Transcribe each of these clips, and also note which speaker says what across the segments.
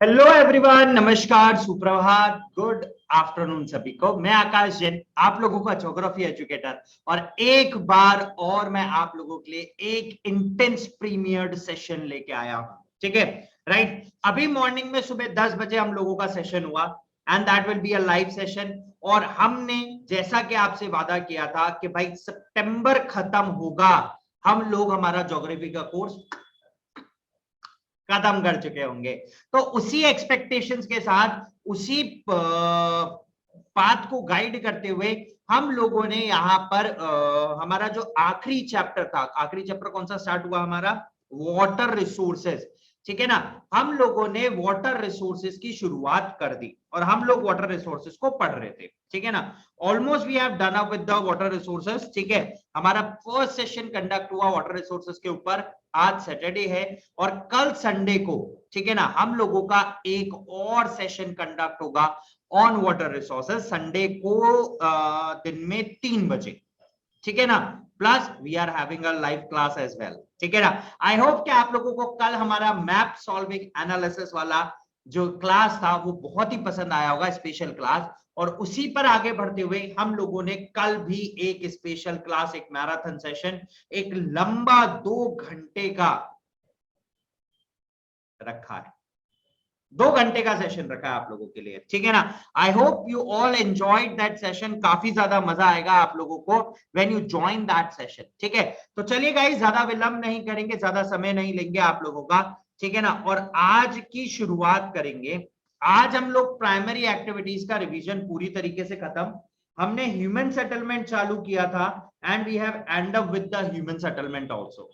Speaker 1: Hello everyone, नमस्कार, सुप्रभात, good afternoon सभी को। मैं आकाश जैन, आप लोगों का ज्योग्राफी एजुकेटर, और एक बार और मैं आप लोगों के लिए एक इंटेंस प्रीमियर्ड सेशन लेके आया हूं। ठीक है, राइट। अभी मॉर्निंग में सुबह 10 बजे हम लोगों का सेशन हुआ and that will be a live session. और हमने जैसा कि आपसे वादा किया था कि भाई सितंबर खत्म होगा, हम लोग हमारा ज्योग्राफी का कोर्स खत्म कर चुके होंगे। तो उसी एक्सपेक्टेशंस के साथ, उसी पाथ को गाइड करते हुए हम लोगों ने यहाँ पर हमारा जो आखिरी चैप्टर था, आखिरी चैप्टर कौन सा स्टार्ट हुआ हमारा? Water resources. ठीक है ना, हम लोगों ने वाटर रिसोर्सेज की शुरुआत कर दी और हम लोग वाटर रिसोर्सेज को पढ़ रहे थे। ठीक है ना, almost we have done up with the water resources. ठीक है, हमारा फर्स्ट सेशन कंडक्ट हुआ वाटर रिसोर्सेज के ऊपर। आज सैटरडे है और कल संडे को, ठीक है ना, हम लोगों का एक और सेशन कंडक्ट होगा ऑन वाटर रिसोर्सेज, संडे को दिन में 3 बजे। ठीक है ना, plus we are having a live class as well. ठीक है ना, आई होप कि आप लोगों को कल हमारा मैप सॉल्विंग एनालिसिस वाला जो क्लास था वो बहुत ही पसंद आया होगा, स्पेशल क्लास। और उसी पर आगे बढ़ते हुए हम लोगों ने कल भी एक स्पेशल क्लास, एक मैराथन सेशन, एक लंबा 2 घंटे का रखा है। 2 घंटे का सेशन रखा है आप लोगों के लिए। ठीक है ना, I hope you all enjoyed that session. काफी ज्यादा मजा आएगा आप लोगों को when you join that session. ठीक है, तो चलिए गाइस, ज्यादा विलंब नहीं करेंगे, ज्यादा समय नहीं लेंगे आप लोगों का। ठीक है ना, और आज की शुरुआत करेंगे। आज हम लोग प्राइमरी एक्टिविटीज का रिवीजन पूरी तरीके से खत्म। हमने ह्यूमन सेटलमेंट चालू किया था and we have end up with the human settlement also.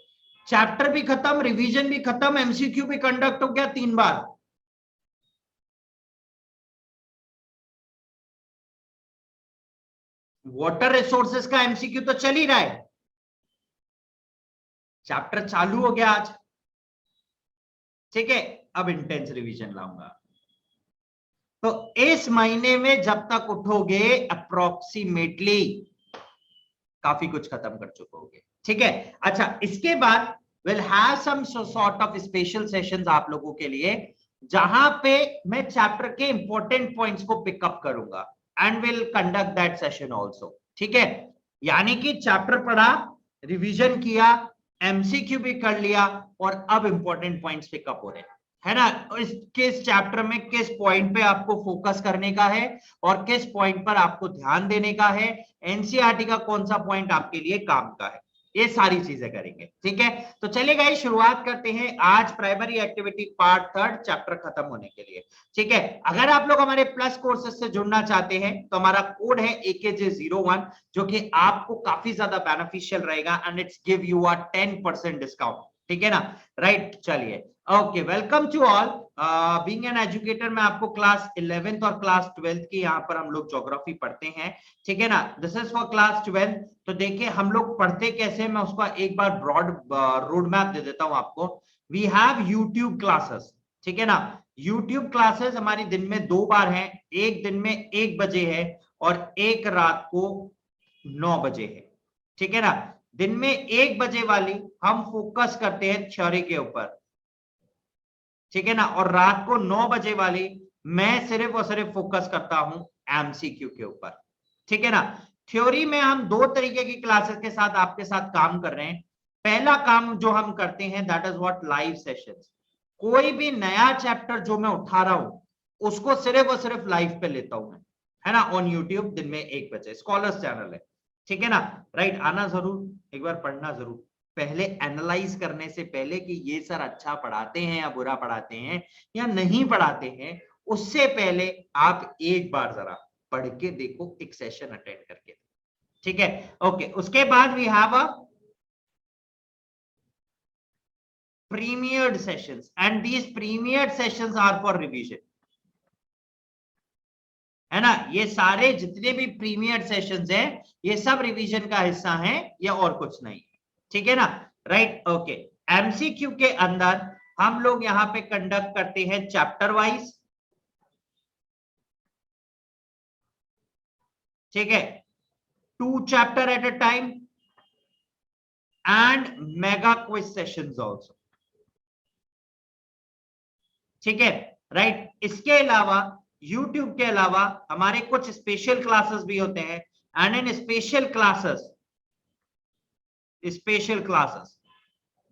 Speaker 1: Chapter भी खत्म, रिवीजन भी खत्म, एमसीक्यू भी कंडक्ट हो गया 3 बार। वाटर रिसोर्सेज का एमसीक्यू तो चल ही रहा है, चैप्टर चालू हो गया आज। ठीक है, अब इंटेंस रिवीजन लाऊंगा। तो इस महीने में जब तक उठोगे अप्रोक्सीमेटली काफी कुछ खत्म कर चुके होगे। ठीक है, अच्छा, इसके बाद will have some sort of special sessions आप लोगों के लिए, जहां पे मैं चैप्टर के इंपॉर्टेंट पॉइंट्स को पिकअप करूंगा and will conduct that session also. ठीक है, यानी कि चैप्टर पढ़ा, रिवीजन किया, एमसीक्यू भी कर लिया, और अब इंपॉर्टेंट पॉइंट्स पिकअप हो रहे हैं, है ना। किस चैप्टर में किस पॉइंट पे आपको फोकस करने का है और किस पॉइंट पर आपको ध्यान देने का है, एनसीईआरटी का कौन सा पॉइंट आपके लिए काम का है, ये सारी चीजें करेंगे। ठीक है, तो चलिए गाइस, शुरुआत करते हैं आज प्राइमरी एक्टिविटी पार्ट 3 चैप्टर खत्म होने के लिए। ठीक है, अगर आप लोग हमारे प्लस कोर्सेज से जुड़ना चाहते हैं तो हमारा कोड है AKJ01, जो कि आपको काफी ज्यादा बेनिफिशियल रहेगा and it's give you a 10% discount. ठीक है ना, राइट। चलिए, okay, welcome to all. Being an educator, मैं आपको क्लास 11th और क्लास 12th की यहाँ पर हम लोग ज्योग्राफी पढ़ते हैं। ठीक है ना, this is for class 12th। तो देखिए हम लोग पढ़ते कैसे, मैं उसका एक बार ब्रॉड रोड मैप दे देता हूं आपको। We have YouTube classes. ठीक है ना, यूट्यूब क्लासेस हमारी दिन में 2 बार हैं, एक दिन में 1 बजे है और एक रात को 9 बजे है। ठीक है ना, दिन में 1 बजे वाली हम फोकस करते हैं थ्योरी के ऊपर। ठीक है ना, और रात को 9 बजे वाली मैं सिर्फ और सिर्फ फोकस करता हूं एमसीक्यू के ऊपर। ठीक है ना, थ्योरी में हम 2 तरीके की क्लासेस के साथ आपके साथ काम कर रहे हैं। पहला काम जो हम करते हैं that is what, live sessions. कोई भी नया चैप्टर जो मैं उठा रहा हूं उसको सिर्फ और सिर्फ लाइव पे लेता हूं मैं, है ना, ऑन यूट्यूब दिन में 1 बजे, स्कॉलर्स चैनल है। ठीक है ना, राइट। आना जरूर, एक बार पढ़ना जरूर, पहले एनालाइज करने से पहले कि ये सर अच्छा पढ़ाते हैं या बुरा पढ़ाते हैं या नहीं पढ़ाते हैं, उससे पहले आप एक बार जरा पढ़ के देखो, एक सेशन अटेंड करके। ठीक है, ओके। उसके बाद we have a premiered sessions and these premiered sessions are for revision, है ना। ये सारे जितने भी प्रीमियर सेशंस हैं ये सब रिवीजन का हिस्सा हैं, या और कुछ नहीं। ठीक है ना, राइट, ओके। एमसीक्यू के अंदर हम लोग यहां पे कंडक्ट करते हैं चैप्टर वाइज। ठीक है, 2 chapter at a time and mega quiz sessions also. ठीक है, राइट। इसके अलावा YouTube के अलावा हमारे कुछ स्पेशल क्लासेस भी होते हैं, and in special classes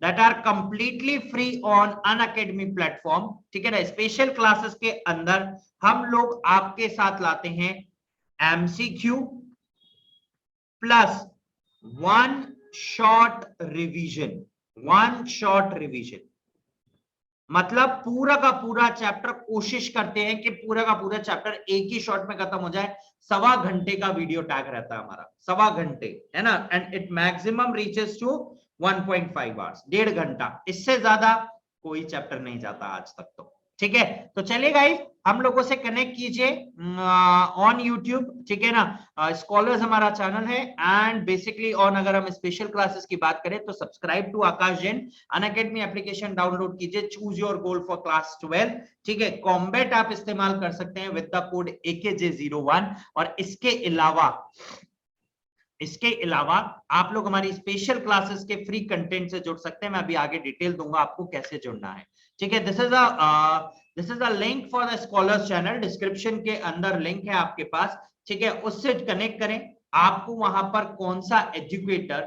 Speaker 1: that are completely free on Unacademy platform, ठीक है ना। स्पेशल क्लासेस के अंदर हम लोग आपके साथ लाते हैं MCQ plus one short revision. मतलब पूरा का पूरा चैप्टर कोशिश करते हैं कि पूरा का पूरा चैप्टर एक ही शॉट में खत्म हो जाए। 1.25 घंटे का वीडियो टैग रहता है हमारा, 1.25 घंटे, है ना। And it maximum reaches to 1.5 hours, 1.5 घंटा। इससे ज्यादा कोई चैप्टर नहीं जाता आज तक तो, ठीक है। तो चलिए गाइस, हम लोगों से कनेक्ट कीजिए ऑन यूट्यूब, ठीक है ना। स्कॉलर्स हमारा चैनल है, एंड बेसिकली ऑन, अगर हम स्पेशल क्लासेस की बात करें तो subscribe to Aakash Jain. Unacademy application download कीजिए, choose your goal for class 12, ठीक है। कॉम्बैट आप इस्तेमाल कर सकते हैं विद द कोड AKJ01। और इसके अलावा आप लोग हमारी स्पेशल क्लासेस के फ्री कंटेंट से जुड़ सकते हैं। मैं अभी आगे डिटेल दूंगा आपको कैसे जुड़ना है, ठीक है। This is a link for the scholars channel, description के अंदर लिंक है आपके पास, ठीक है। उससे कनेक्ट करें। आपको वहां पर कौन सा एजुकेटर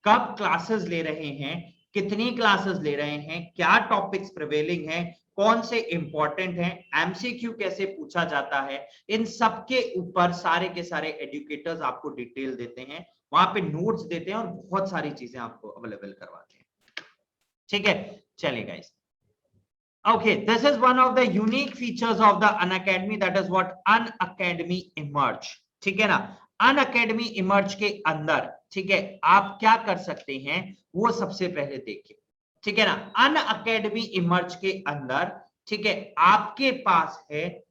Speaker 1: कब क्लासेस ले रहे हैं, कितनी क्लासेस ले रहे हैं, क्या टॉपिक्स प्रिवेलिंग है, कौन से इंपॉर्टेंट हैं, एमसीक्यू कैसे पूछा जाता है, इन सब के ऊपर सारे के सारे एजुकेटर्स आपको डिटेल देते हैं, वहां पे नोट्स देते हैं और बहुत सारी चीजें आपको अवेलेबल करवाते हैं, ठीक है। चलिए guys, okay, this is one of the unique features of the Unacademy, that is what Unacademy Emerge, ठीक है ना। Unacademy Emerge के अंदर, ठीक है, आप क्या कर सकते हैं वो सबसे पहले देखिए, ठीक है ना। Unacademy Emerge के अंदर, ठीक है, आपके पास है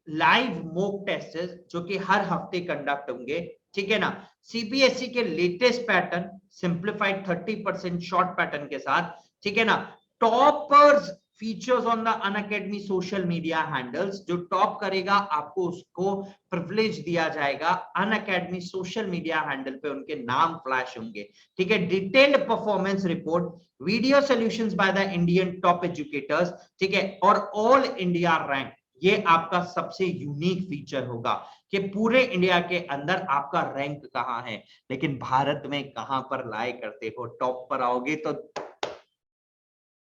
Speaker 1: लाइव मॉक टेस्ट जो कि हर हफ्ते कंडक्ट होंगे, ठीक है ना। सीबीएसई के latest pattern, simplified 30% short pattern के साथ, ठीक है ना। Toppers features on the Unacademy social media handles, जो टॉप करेगा आपको उसको प्रिविलेज दिया जाएगा, अनअकैडमी सोशल मीडिया हैंडल पे उनके नाम फ्लैश होंगे, ठीक है। Detailed performance report, video solutions by the Indian top educators, ठीक है, और ऑल इंडिया रैंक। ये आपका सबसे यूनिक फीचर होगा कि पूरे इंडिया के अंदर आपका रैंक कहां है, लेकिन भारत में कहां पर लाए करते हो, टॉप पर आओगे तो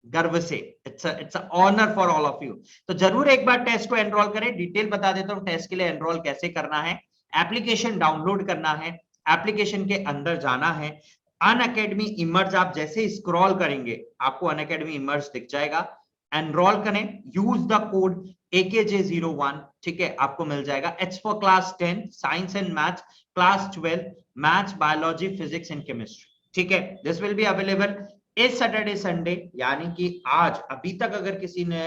Speaker 1: गर्व से, it's a honour for all of you. तो जरूर एक बार टेस्ट को एनरोल करें। डिटेल बता देता हूं टेस्ट के लिए एनरोल कैसे करना है। एप्लीकेशन डाउनलोड करना है, एप्लीकेशन के अंदर जाना है, अनअकैडमी इमर्ज आप जैसे स्क्रॉल करेंगे आपको अनअकैडमी इमर्ज दिख जाएगा। एनरोल करें, यूज द कोड AKJ01, ठीक है, आपको मिल जाएगा। It's for class 10 science and maths, class 12 maths, biology, physics and chemistry, ठीक है। दिस विल बी अवेलेबल इस सैटरडे संडे, यानी कि आज। अभी तक अगर किसी ने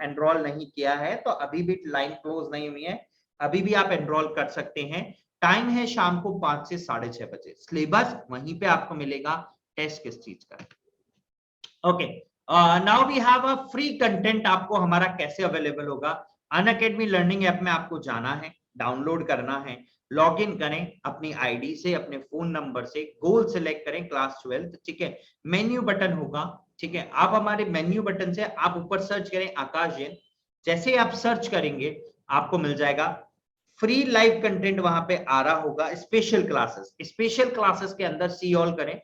Speaker 1: एनरोल नहीं किया है तो अभी भी लाइन क्लोज नहीं हुई है, अभी भी आप एनरोल कर सकते हैं। टाइम है शाम को 5 से 6:30 बजे। सिलेबस वहीं पे आपको मिलेगा, टेस्ट किस चीज का है। Okay, now we have a free content. आपको हमारा कैसे अवेलेबल होगा? अनअकैडमी लर्निंग ऐप में आपको जाना है, डाउनलोड करना है, लॉग इन करें अपनी आईडी से, अपने फोन नंबर से, गोल सिलेक्ट करें क्लास 12, ठीक है। मेन्यू बटन होगा, ठीक है। आप हमारे मेन्यू बटन से आप ऊपर सर्च करें आकाश जैन। जैसे आप सर्च करेंगे आपको मिल जाएगा फ्री लाइव कंटेंट, वहां पे आ रहा होगा स्पेशल क्लासेस के अंदर सी ऑल करें,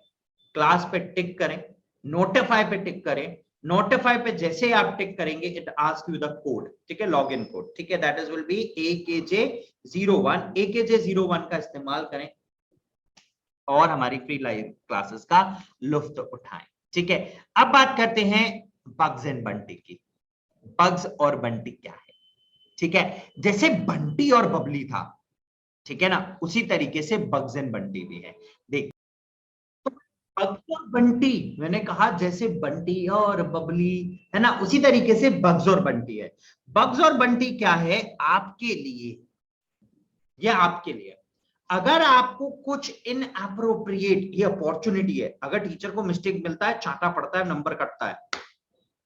Speaker 1: क्लास पे टिक करें, नोटिफाई पे टिक करें। नोटिफाई पे जैसे आप टिक करेंगे it ask you the code, ठीक है, लॉगिन कोड, ठीक है। That is will be AKJ01। AKJ01 का इस्तेमाल करें और हमारी फ्री लाइव क्लासेस का लुफ्त उठाएं, ठीक है। अब बात करते हैं बग्स एंड बंटी की। बग्स और बंटी क्या है, ठीक है। जैसे बंटी और बबली था, ठीक है ना, उसी तरीके से बग्स एंड बंटी भी है। देख, बग्स और बंटी, मैंने कहा जैसे बंटी और बबली है ना, उसी तरीके से बग्स और बंटी है। बग्स और बंटी क्या है आपके लिए? ये आपके लिए, अगर आपको कुछ इनएप्रोप्रिएट, ये अपॉर्चुनिटी है। अगर टीचर को मिस्टेक मिलता है, चाटा पड़ता है, नंबर कटता है,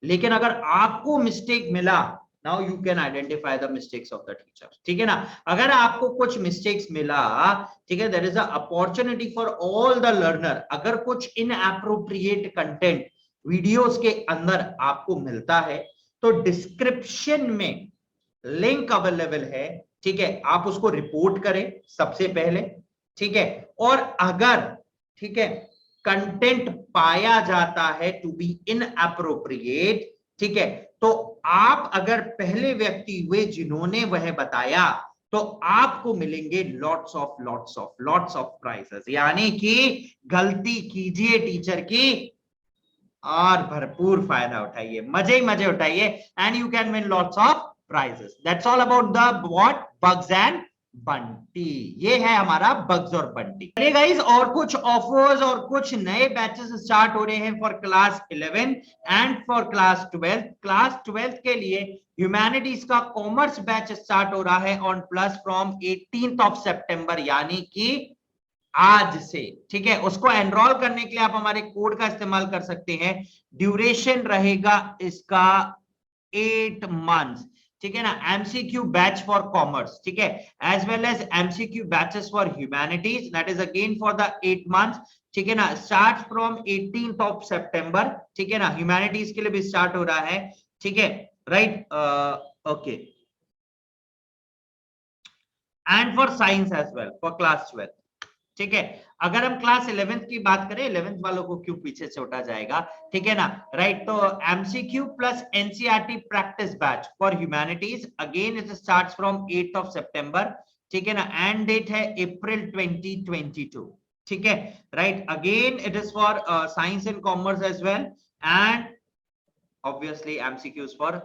Speaker 1: लेकिन अगर आपको मिस्टेक मिला, now you can identify the mistakes of the teacher, ठीक है ना। अगर आपको कुछ मिस्टेक्स मिला, ठीक है, there is a opportunity for all the learner. अगर कुछ इनएप्रोप्रिएट कंटेंट वीडियोस के अंदर आपको मिलता है, तो डिस्क्रिप्शन में लिंक अवेलेबल है, ठीक है, आप उसको रिपोर्ट करें सबसे पहले, ठीक है। और अगर, ठीक है, कंटेंट पाया जाता है टू बी इनअप्रोप्रिएट, ठीक है, तो आप अगर पहले व्यक्ति हुए जिन्होंने वह बताया, तो आपको मिलेंगे लॉट्स ऑफ प्राइजेस। यानी कि गलती कीजिए टीचर की और भरपूर फायदा उठाइए, मजे ही मजे उठाइए, and you can win lots of prizes. That's all about the what bugs and bounty. ये है हमारा बग्स और बंटी। चलिए गाइस, और कुछ ऑफर्स और कुछ नए बैचेस स्टार्ट हो रहे हैं for class 11 and for class 12। Class 12 के लिए ह्यूमैनिटीज का कॉमर्स बैच स्टार्ट हो रहा है on plus from 18th of September, यानी कि आज से, ठीक है। उसको एनरोल करने के लिए आप हमारे कोड का इस्तेमाल कर सकते हैं। ड्यूरेशन रहेगा इसका 8 मंथ्स, ठीक है ना। एमसीक्यू बैच फॉर कॉमर्स, ठीक है, as well as MCQ batches for humanities, that is again for the 8 months, ठीक है ना। Start from 18th of September, ठीक है ना। ह्यूमैनिटीज के लिए भी स्टार्ट हो रहा है, ठीक है, right, okay. And for science as well for class 12, ठीक है। अगर हम क्लास 11th की बात करें, 11th वालों को क्यों पीछे छोटा जाएगा, ठीक है ना, राइट। तो MCQ plus NCERT practice batch for humanities, again it starts from 8th of September, ठीक है ना। एंड डेट है अप्रैल 2022, ठीक है, राइट। Again it is for science and commerce as well, and obviously MCQs for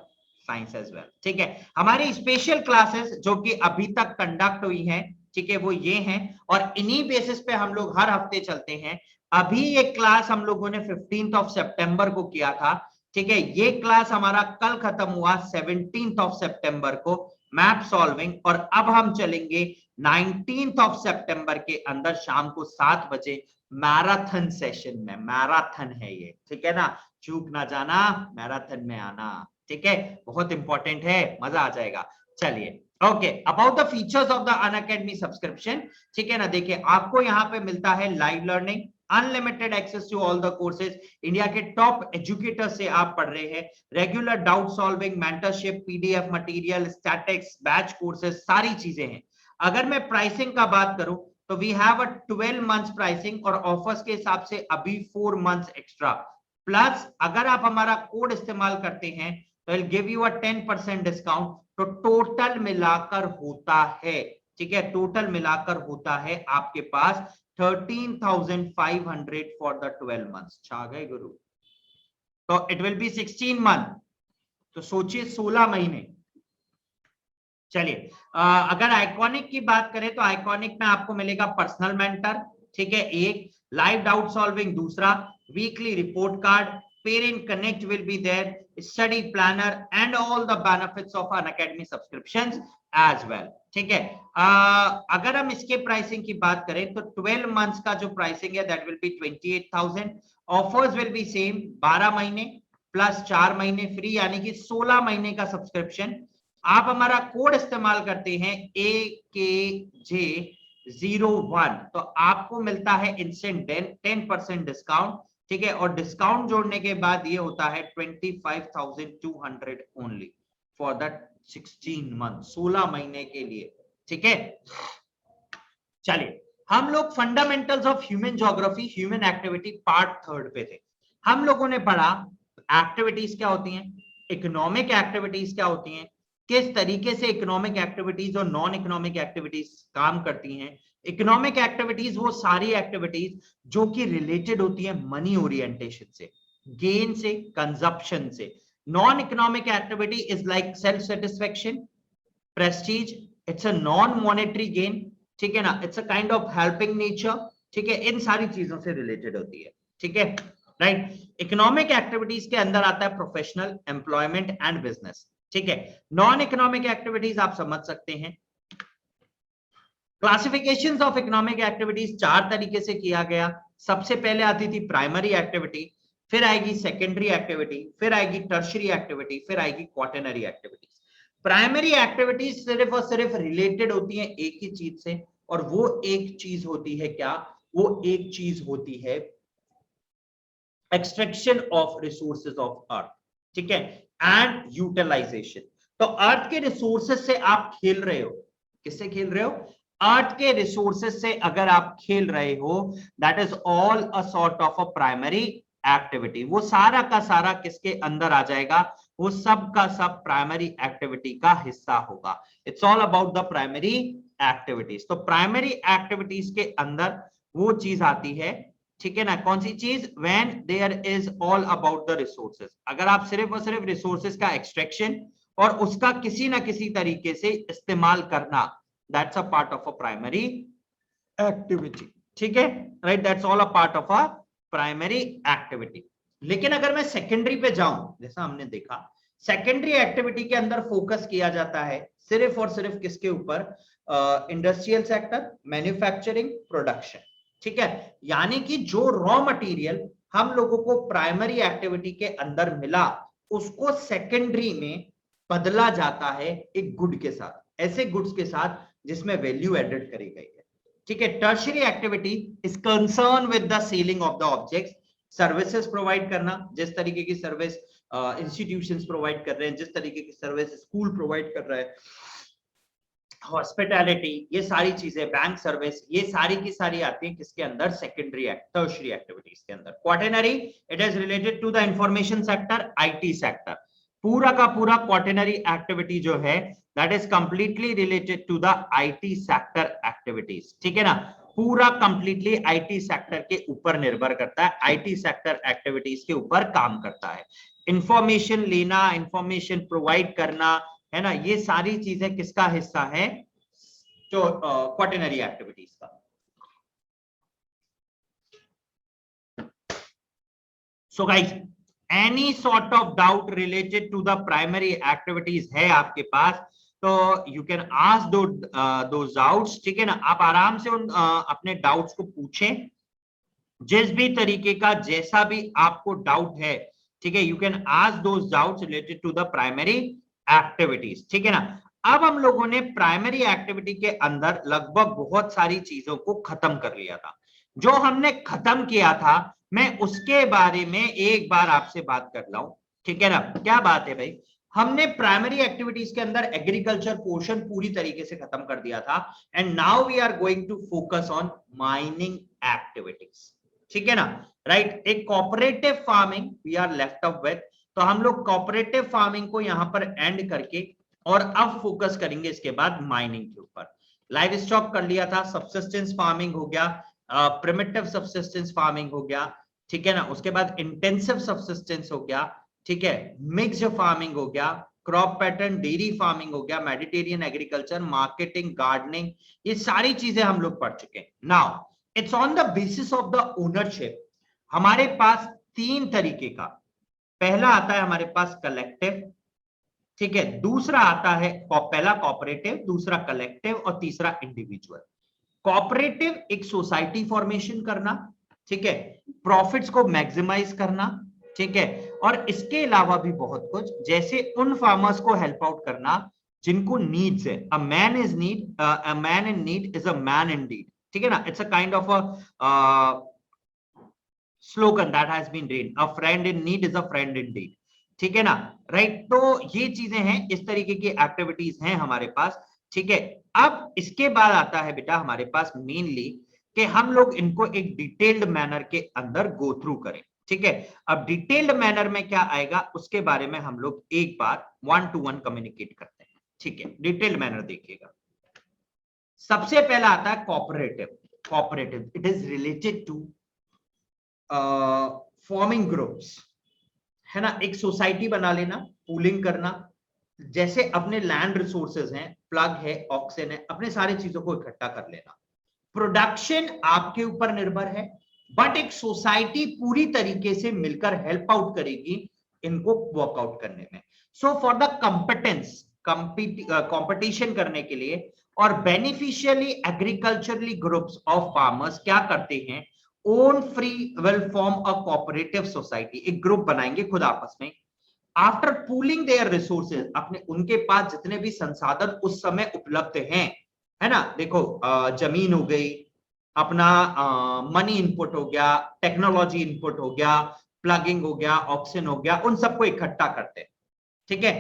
Speaker 1: science as well, ठीक है। हमारी स्पेशल क्लासेस जो कि अभी तक कंडक्ट हुई हैं, ठीक है, वो ये हैं, और इन्हीं बेसिस पे हम लोग हर हफ्ते चलते हैं। अभी एक क्लास हम लोगों ने 15th ऑफ सितंबर को किया था, ठीक है। ये क्लास हमारा कल खत्म हुआ 17th ऑफ सितंबर को, मैप सॉल्विंग। और अब हम चलेंगे 19th ऑफ सितंबर के अंदर शाम को 7 बजे मैराथन सेशन में। मैराथन है ये, ठीक है ना, चूक ना जाना, मैराथन में आना, ठीक है, बहुत इंपॉर्टेंट है, मजा आ जाएगा। चलिए, okay, about the features of the Unacademy subscription, ठीक है ना। देखिए, आपको यहाँ पे मिलता है live learning, unlimited access to all the courses, India के टॉप एजुकेटर से आप पढ़ रहे हैं, regular doubt solving, mentorship, PDF material, statics, batch courses, सारी चीजें हैं। अगर मैं प्राइसिंग का बात करूं तो we have a 12 months pricing, और ऑफर्स के हिसाब से अभी 4 मंथ्स एक्स्ट्रा, प्लस अगर आप हमारा कोड इस्तेमाल करते हैं तो will give you a 10% discount. तो टोटल मिलाकर होता है, ठीक है, टोटल मिलाकर होता है आपके पास 13,500 फॉर द 12 मंथ्स। छा गए गुरु। तो इट विल बी 16 मंथ, तो सोचिए 16 महीने। चलिए, अगर आइकॉनिक की बात करें तो आइकॉनिक में आपको मिलेगा पर्सनल मेंटर, ठीक है, एक लाइव डाउट सॉल्विंग, दूसरा weekly report card, parent connect will be there, study planner, and all the benefits of Unacademy subscriptions as well, ठीक है। अगर हम इसके प्राइसिंग की बात करें तो 12 मंथ्स का जो प्राइसिंग है that will be 28,000। Offers will be same, 12 महीने प्लस 4 महीने फ्री, यानी कि 16 महीने का सब्सक्रिप्शन। आप हमारा कोड इस्तेमाल करते हैं AKJ01, तो आपको मिलता है इंस्टेंट 10% डिस्काउंट, ठीक है। और डिस्काउंट जोड़ने के बाद ये होता है 25,200 ओनली फॉर द 16 मंथ, 16 महीने के लिए, ठीक है। चलिए, हम लोग fundamentals of human geography, human activity part 3 पे थे। हम लोगों ने पढ़ा एक्टिविटीज क्या होती हैं, इकोनॉमिक एक्टिविटीज क्या होती हैं, किस तरीके से इकोनॉमिक एक्टिविटीज और नॉन इकोनॉमिक एक्टिविटीज काम करती हैं। इकोनॉमिक एक्टिविटीज वो सारी एक्टिविटीज जो कि रिलेटेड होती है मनी ओरिएंटेशन से, गेन से, कंजप्शन से। Non economic activity is like self satisfaction, Prestige, it's a non monetary gain, ठीक है ना, it's a kind of helping nature, ठीक है, इन सारी चीजों से रिलेटेड होती है, ठीक है, राइट। इकोनॉमिक एक्टिविटीज के अंदर आता है प्रोफेशनल, एम्प्लॉयमेंट एंड बिजनेस, ठीक है। नॉन इकोनॉमिक एक्टिविटीज आप समझ सकते हैं। क्लासिफिकेशंस ऑफ इकोनॉमिक एक्टिविटीज 4 तरीके से किया गया। सबसे पहले आती थी प्राइमरी एक्टिविटी, फिर आएगी सेकेंडरी एक्टिविटी, फिर आएगी टर्शियरी एक्टिविटी, फिर आएगी क्वाटरनरी एक्टिविटीज। प्राइमरी एक्टिविटीज सिर्फ और सिर्फ रिलेटेड होती है एक ही चीज से, और वो एक चीज होती है क्या, वो एक चीज होती है extraction of resources of earth, ठीक है। And utilisation. तो अर्थ के रिसोर्सेज से आप खेल रहे हो, किससे खेल रहे हो? अर्थ के रिसोर्सेज से अगर आप खेल रहे हो, that is all a sort of a primary activity. वो सारा का सारा किसके अंदर आ जाएगा? वो सब का सब प्राइमरी एक्टिविटी का हिस्सा होगा। It's all about the primary activities. तो प्राइमरी एक्टिविटीज के अंदर वो चीज आती है, ठीक है ना? कौन सी चीज? When there is all about the resources. अगर आप सिर्फ और सिर्फ रिसोर्सेज का एक्सट्रैक्शन और उसका किसी ना किसी तरीके से इस्तेमाल करना, that's a part of a primary activity, ठीक है, right? That's all a part of a primary activity. लेकिन अगर मैं सेकेंडरी पे जाऊं, जैसा हमने देखा सेकेंडरी एक्टिविटी के अंदर फोकस किया जाता है सिर्फ और सिर्फ किसके ऊपर? इंडस्ट्रियल सेक्टर, मैन्युफैक्चरिंग, प्रोडक्शन, ठीक है। यानी कि जो रॉ मटेरियल हम लोगों को प्राइमरी एक्टिविटी के अंदर मिला, उसको सेकेंडरी में बदला जाता है एक गुड के साथ, ऐसे गुड्स के साथ जिसमें वैल्यू एडेड करी गई है, ठीक है। Tertiary activity is concern with the selling of the objects, services provide करना, जिस तरीके की सर्विस इंस्टीट्यूशंस प्रोवाइड कर रहे हैं, जिस तरीके की सर्विस स्कूल प्रोवाइड कर रहा है, हॉस्पिटैलिटी, ये सारी चीजें, बैंक सर्विस, ये सारी की सारी आती है किसके अंदर? सेकेंडरी टर्शियरी एक्टिविटीज के अंदर। Quaternary, it is related to the information sector, IT sector. पूरा का पूरा क्वाटरनरी एक्टिविटी जो है that is completely related to the IT sector activities, ठीक है ना? पूरा कंप्लीटली आईटी सेक्टर के ऊपर निर्भर करता है, आईटी सेक्टर एक्टिविटीज के ऊपर काम करता है। इंफॉर्मेशन लेना, इंफॉर्मेशन प्रोवाइड करना, है ना, ये सारी चीजें किसका हिस्सा है? जो क्वाटरनरी एक्टिविटीज का। So guys, any sort of doubt related to the primary activities है आपके पास, तो you can ask those doubts, ठीक है ना? आप आराम से उन अपने डाउट्स को पूछें, जिस भी तरीके का जैसा भी आपको डाउट है, ठीक है, you can ask those doubts related to the primary activities, ठीक है ना? अब हम लोगों ने प्राइमरी एक्टिविटी के अंदर लगभग बहुत सारी चीजों को खत्म कर लिया था। जो हमने खत्म किया था, मैं उसके बारे में एक बार आपसे बात कर लाऊं, ठीक है ना? क्या बात है भाई? हमने प्राइमरी एक्टिविटीज के अंदर एग्रीकल्चर पोर्शन पूरी तरीके से खत्म कर दिया था, and now we are going to focus on mining activities, ठीक है ना? राइट, एक cooperative farming we are left up with. तो हम लोग कोऑपरेटिव फार्मिंग को यहां पर एंड करके और अब फोकस करेंगे इसके बाद माइनिंग के ऊपर। लाइव स्टॉक कर लिया था, सबसिस्टेंस फार्मिंग हो गया, प्रिमिटिव सबसिस्टेंस फार्मिंग हो गया, ठीक है ना? उसके बाद इंटेंसिव सबसिस्टेंस हो गया, ठीक है, मिक्स्ड फार्मिंग हो गया, क्रॉप पैटर्न, डेयरी फार्मिंग हो गया, मेडिटेरियन एग्रीकल्चर, मार्केटिंग, गार्डनिंग, ये सारी चीजें हम लोग पढ़ चुके हैं। Now it's on the basis of the ownership. हमारे पास तीन तरीके का, पहला आता है हमारे पास कलेक्टिव, ठीक है, दूसरा आता है पहला कोऑपरेटिव, दूसरा कलेक्टिव और तीसरा इंडिविजुअल। कोऑपरेटिव एक सोसाइटी फॉर्मेशन करना, ठीक है, प्रॉफिट्स को मैक्सिमाइज करना, ठीक है, और इसके अलावा भी बहुत कुछ, जैसे उन फार्मर्स को हेल्प आउट करना जिनको नीड्स है। A man is need, a man in need is a man in deed, ठीक है ना? It's a kind of a slogan that has been read, a friend in need is a friend in deed, ठीक है ना? Right, तो ये चीजें हैं, इस तरीके की एक्टिविटीज हैं हमारे पास, ठीक है। अब इसके बाद आता है बेटा हमारे पास मेनली कि हम लोग इनको एक डिटेल्ड मैनर के अंदर गो थ्रू करें, ठीक है। अब डिटेल्ड मैनर में क्या आएगा उसके बारे में हम लोग एक बार 1 to 1 कम्युनिकेट करते हैं, ठीक है। डिटेल्ड मैनर देखिएगा, सबसे पहला आता है cooperative. Cooperative it is related to forming groups, है ना? एक सोसाइटी बना लेना, पूलिंग करना, जैसे अपने लैंड रिसोर्सेज हैं, प्लग है, ऑक्सीजन है, अपने सारी चीजों को इकट्ठा कर लेना। प्रोडक्शन आपके ऊपर निर्भर है, बट एक सोसाइटी पूरी तरीके से मिलकर हेल्प आउट करेगी इनको वर्कआउट करने में। So for the competence, competition करने के लिए और beneficially agriculturally groups of farmers क्या करते हैं? Own free will form a cooperative society, एक ग्रुप बनाएंगे खुद आपस में। आफ्टर पूलिंग देयर रिसोर्सेज, अपने उनके पास जितने भी संसाधन उस समय उपलब्ध हैं, है ना? देखो जमीन हो गई, अपना मनी इनपुट हो गया, टेक्नोलॉजी इनपुट हो गया, प्लगिंग हो गया, ऑक्सीजन हो गया, उन सबको इकट्ठा करते हैं। ठीक है,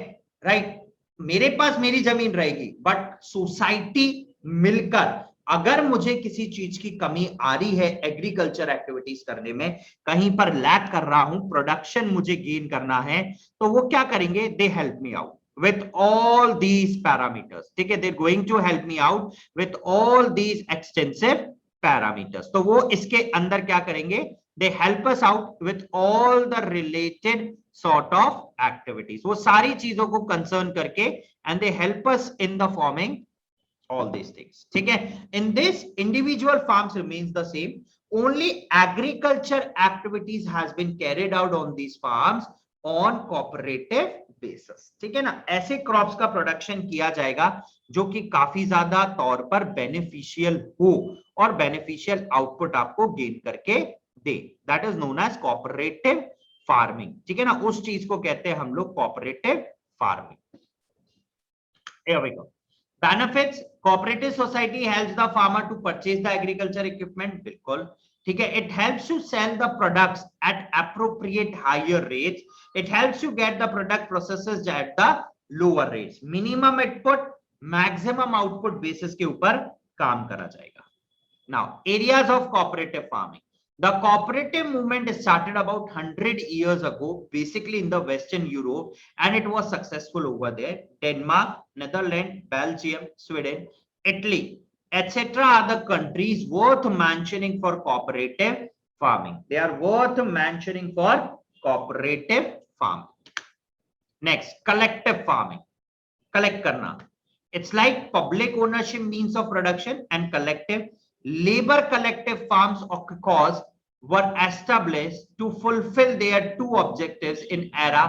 Speaker 1: राइट। मेरे पास मेरी जमीन रहेगी, बट सोसाइटी मिलकर अगर मुझे किसी चीज की कमी आ रही है एग्रीकल्चर एक्टिविटीज करने में, कहीं पर लैक कर रहा हूं, प्रोडक्शन मुझे गेन करना है, तो वो क्या करेंगे, they help me out with all these parameters, ठीक है, they're going to help me out with all these extensive parameters। तो वो इसके अंदर क्या करेंगे, they help us out with all the related sort of activities, वो सारी चीजों को कंसर्न करके and they help us in the forming all these things, ठीक है। in this individual farms remains the same, only agriculture activities has been carried out on these farms on cooperative basis, ठीक है ना। ऐसे crops का production किया जाएगा जो कि काफी ज्यादा तौर पर बेनिफिशियल हो और बेनिफिशियल आउटपुट आपको गेन करके दे, that is known as cooperative farming, ठीक है ना। उस चीज को कहते हैं हम लोग cooperative farming. Here we go. Benefits, cooperative society helps the farmer to purchase the agriculture equipment, बिल्कुल ठीक है। It helps to sell the products at appropriate higher rates, it helps to get the product processes at the lower rates, minimum input maximum output basis के ऊपर काम करा जाएगा। Now areas of cooperative farming, the cooperative movement started about 100 years ago, basically in the Western Europe, and it was successful over there. Denmark, Netherlands, Belgium, Sweden, Italy, etc. are the countries worth mentioning for cooperative farming. They are worth mentioning for cooperative farming. Next, collective farming. Collect karna. It's like public ownership means of production and collective labor. Collective farms of cause were established to fulfill their two objectives in era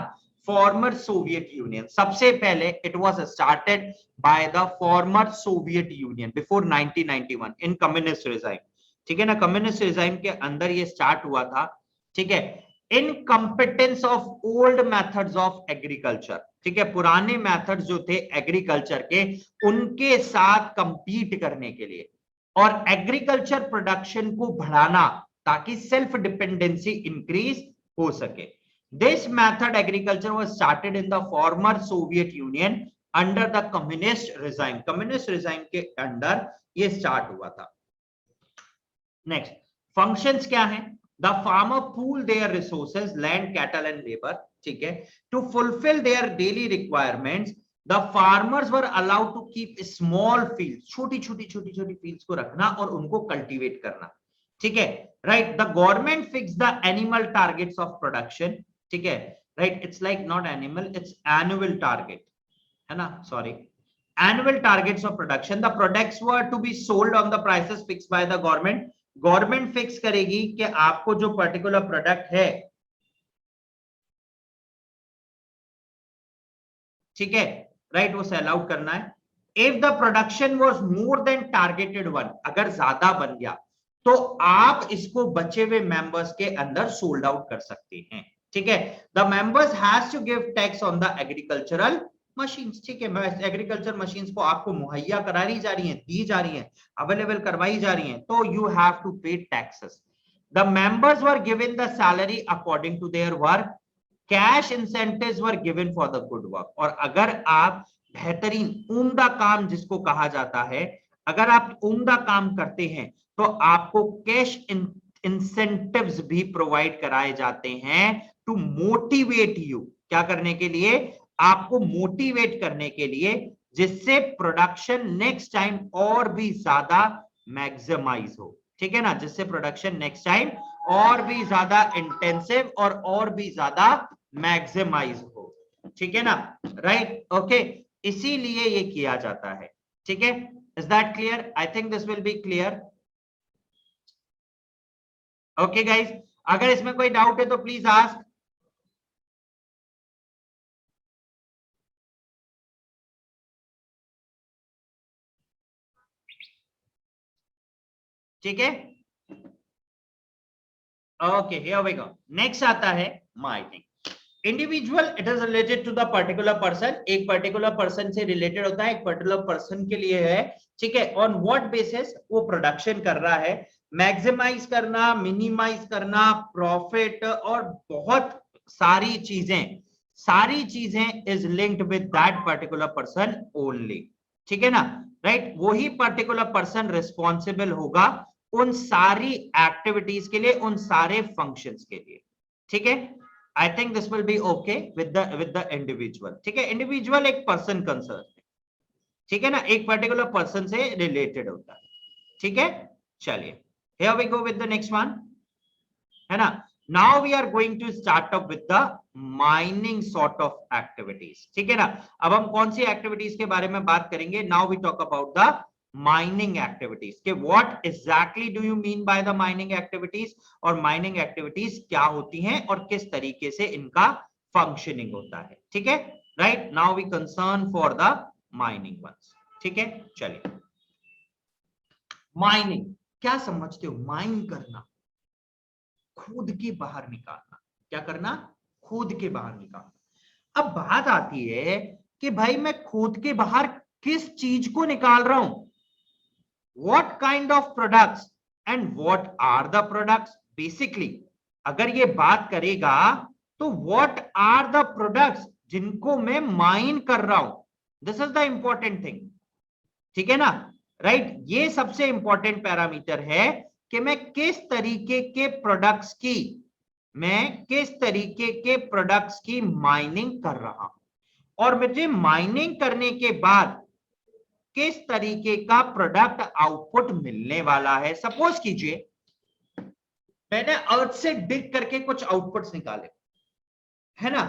Speaker 1: former Soviet Union. सबसे पहले it was started by the former Soviet Union before 1991 in communist regime, ठीक है ना। communist regime के अंदर ये start हुआ था, ठीक है। Incompetence of old methods of agriculture, ठीक है, पुराने मेथड्स जो थे एग्रीकल्चर के उनके साथ कंपीट करने के लिए और एग्रीकल्चर प्रोडक्शन को बढ़ाना ताकि सेल्फ डिपेंडेंसी इंक्रीज हो सके। This method agriculture was started in the former Soviet union under the communist regime, communist regime के अंडर ये स्टार्ट हुआ था। नेक्स्ट, फंक्शंस क्या हैं? The farmer pool their resources, land, cattle and labor, ठीक है, to fulfill their daily requirements. The farmers were allowed to keep small fields, छोटी fields को रखना और उनको cultivate करना, ठीक है, right? The government fixed the animal targets of production, ठीक है, right? It's like not animal, it's annual target, है ना, sorry, annual targets of production. The products were to be sold on the prices fixed by the government. Government fix करेगी कि आपको जो particular product है, ठीक है, राइट, वो सेल आउट करना है। If the production was more than targeted one, अगर ज्यादा बन गया तो आप इसको बचे हुए मेंबर्स के अंदर सोल्ड आउट कर सकते हैं, ठीक है। The members has to give tax on the agricultural machines, ठीक है, एग्रीकल्चर मशीन्स को आपको मुहैया कराई जा रही हैं, दी जा रही हैं, अवेलेबल करवाई जा रही हैं, तो you have to pay taxes. The members were given the salary according to their work, cash incentives were given for the good work. और अगर आप बेहतरीन उम्दा काम जिसको कहा जाता है, अगर आप उम्दा काम करते हैं तो आपको कैश इंसेंटिव्स भी प्रोवाइड कराए जाते हैं टू मोटिवेट यू, क्या करने के लिए? आपको मोटिवेट करने के लिए, जिससे प्रोडक्शन नेक्स्ट टाइम और भी ज्यादा मैक्सिमाइज हो, ठीक है ना, जिससे प्रोडक्शन नेक्स्ट टाइम और भी ज्यादा इंटेंसिव और भी ज्यादा मैक्सिमाइज हो, ठीक है ना, राइट, ओके, इसीलिए ये किया जाता है, ठीक है। Is that clear? I think this will be clear. Okay guys, अगर इसमें कोई डाउट है तो प्लीज आस्क। ठीक है, okay, here we go. Next आता है mining. Individual, it is related to the particular person, एक पर्टिकुलर पर्सन से रिलेटेड होता है, एक पर्टिकुलर पर्सन के लिए है, ठीक है। ऑन व्हाट बेसिस वो प्रोडक्शन कर रहा है, मैक्सिमाइज करना, मिनिमाइज करना, प्रॉफिट और बहुत सारी चीजें सारी चीजें is linked with that particular person only, ठीक है ना, राइट। वही पर्टिकुलर पर्सन रिस्पॉन्सिबल होगा उन सारी एक्टिविटीज के लिए, उन सारे फंक्शंस के लिए, ठीक है। आई think this will B okay with the individual, ठीक है। इंडिविजुअल एक पर्सन कंसर्न है, ठीक है ना, एक पर्टिकुलर पर्सन से रिलेटेड होता है, ठीक है। चलिए, here we go with the next one, है ना। Now we are going to start up with the mining sort of activities, ठीक है ना। अब हम कौन सी एक्टिविटीज के बारे में बात करेंगे? Now we talk about the mining activities के what exactly do you mean by the mining activities, और माइनिंग एक्टिविटीज क्या होती हैं और किस तरीके से इनका फंक्शनिंग होता है, ठीक है। Right, now we concern for the mining ones, ठीक है। चलिए, माइनिंग क्या समझते हो? माइन करना, खुद के बाहर निकालना। क्या करना? खुद के बाहर निकालना। अब बात आती है कि भाई मैं खुद के बाहर किस चीज को निकाल रहा हूं, what kind of products and what are the products. Basically अगर ये बात करेगा तो व्हाट आर द प्रोडक्ट्स जिनको मैं माइन कर रहा हूं, this is the important thing, ठीक है ना, राइट। ये सबसे इंपॉर्टेंट पैरामीटर है कि मैं किस तरीके के प्रोडक्ट्स की, मैं किस तरीके के प्रोडक्ट्स की माइनिंग कर रहा हूं, और मुझे माइनिंग करने के बाद किस तरीके का प्रोडक्ट आउटपुट मिलने वाला है। सपोज कीजिए मैंने अर्थ से डिग करके कुछ आउटपुट्स निकाले, है ना,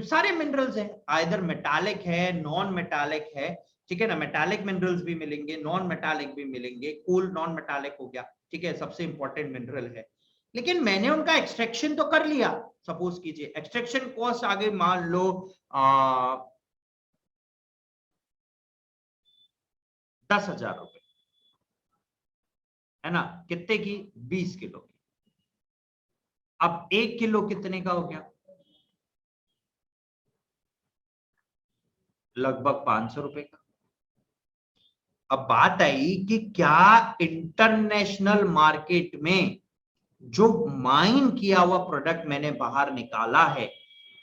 Speaker 1: सारे मिनरल्स हैं, आइदर मेटालिक है, नॉन मेटालिक है, ठीक है ना। मेटालिक मिनरल्स भी मिलेंगे, नॉन मेटालिक भी मिलेंगे, कोल नॉन मेटालिक हो गया, ठीक है, सबसे इंपॉर्टेंट मिनरल है। लेकिन मैंने उनका एक्सट्रैक्शन तो कर लिया। सपोज कीजिए एक्सट्रैक्शन कॉस्ट आगे मान लो 10,000 रुपए, है ना, कितने की? 20 किलो की। अब 1 किलो कितने का हो गया? लगभग 500 रुपए का। अब बात आई कि क्या इंटरनेशनल मार्केट में जो माइन किया हुआ प्रोडक्ट मैंने बाहर निकाला है,